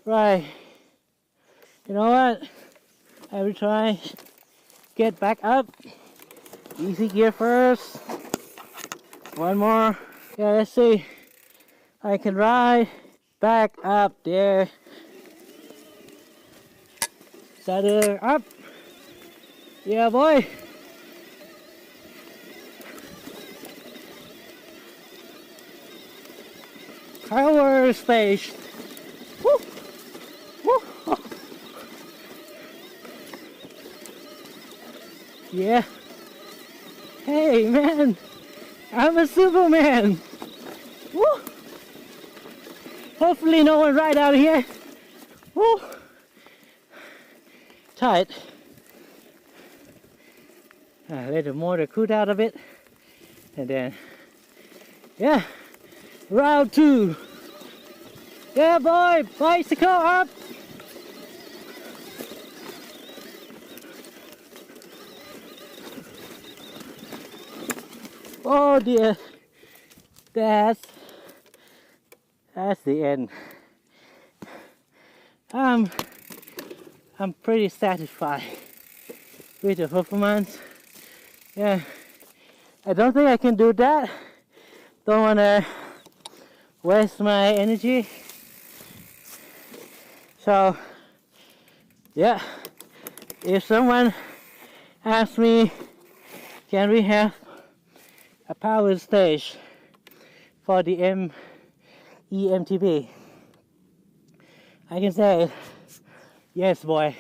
Right. You know what? I will try get back up. Easy gear first. One more. Yeah, let's see. I can ride back up there. Saddle up. Yeah, boy. Power stage. Woo. Woo. Yeah. Hey, man. I'm a Superman. Woo. Hopefully no one right out here. Woo. Tight. Let the motor cool down a bit. And then, yeah. Round 2. Yeah, boy. Bicycle up. Oh dear. That's the end. I'm pretty satisfied with the performance. Yeah, I don't think I can do that. Don't wanna waste my energy. So yeah, if someone asks me, can we have a power stage for the M510 I can say, yes boy.